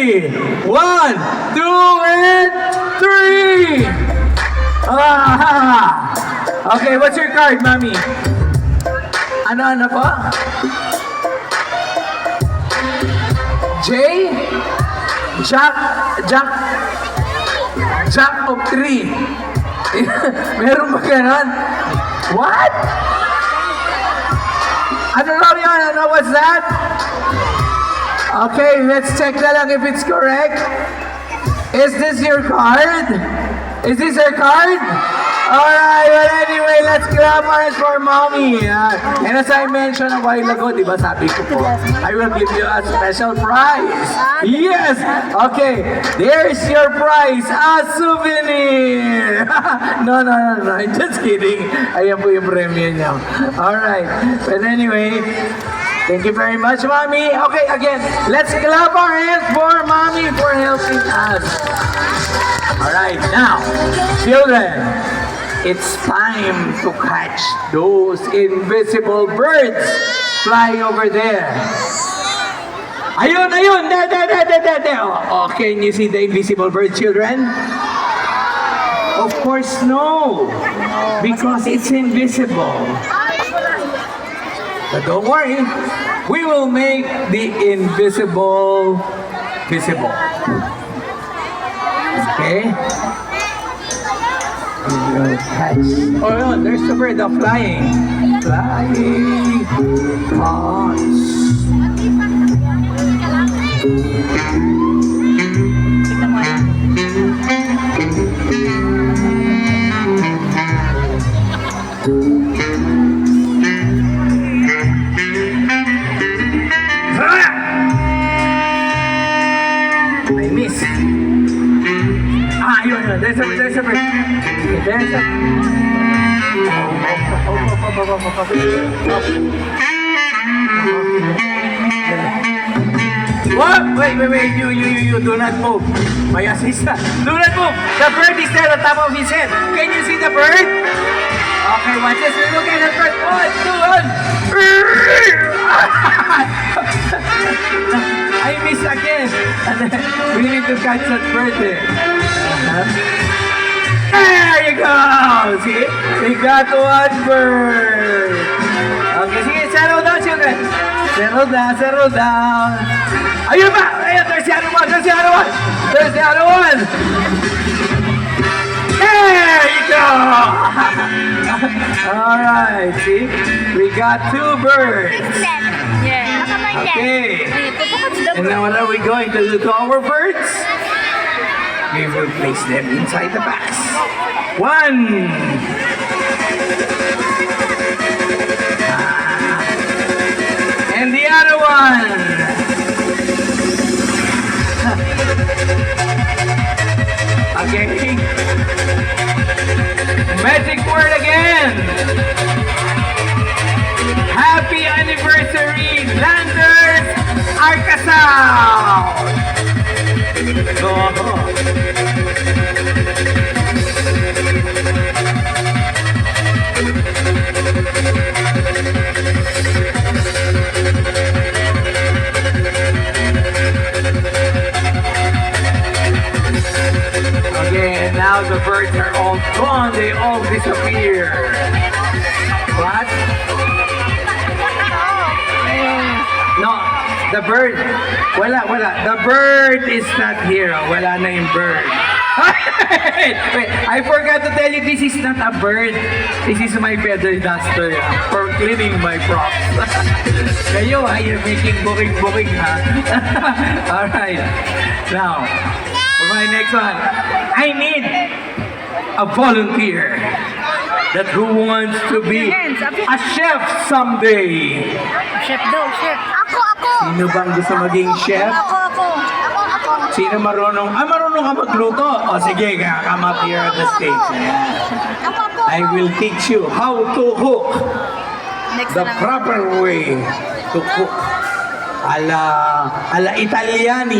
ready? 1, 2, and 3! Ah! Okay, what's your card, Mami? Ano po? J? Jack of 3. Meron ba ganun? What? Ano raw yun? Ano was that? Okay, let's check na lang if it's correct. Is this your card? Is this your card? Alright, well anyway, let's clap hands for Mommy. And as I mentioned a while ago, di ba sabi ko po, I will give you a special prize. Yes! Okay, there's your prize, a souvenir! No, I'm just kidding. Ayan po yung premyo niya. Alright, but anyway, thank you very much, Mommy. Okay, again, let's clap our hands for Mommy for helping us. Alright, now, children, it's time to catch those invisible birds flying over there. Ayun! There! Oh, can you see the invisible bird, children? Of course, no. Because it's invisible. But don't worry, we will make the invisible visible. Okay? We will catch. Oh, no, there's the bird flying. Flying. I miss. There's a bird. There's a... What? Wait, you do not move. My assistant, do not move. The bird is there on top of his head. Can you see the bird? Okay, watch this. Look at the bird. 1, 2, 1. I miss again. We need to catch that bird there. There you go! See? We got one bird. Okay, sige, settle down, children. Settle down. Ayun ba? Ayun, there's the other one. There you go! Alright, see? We got 2 birds. Okay. And now what are we going to do to our birds? We will place them inside the box. 1. And the other one. Okay. Magic word again. Happy anniversary, Landers Arcasao. Okay, and now the birds are all gone. They all disappear. What? No, the bird. Wala. The bird is not here. Wala na yung bird. Wait, I forgot to tell you, this is not a bird. This is my feather duster for cleaning my props. Kayo, you're making booking, ha? Alright. Now, for my next one, I need a volunteer that who wants to be a chef someday. Chef daw, chef. Ako. Sino bang gusto maging chef? Ako. Sino marunong? Marunong ka magluto? O sige, come up here at the stage. I will teach you how to cook. The proper way to cook. Ala Italiani.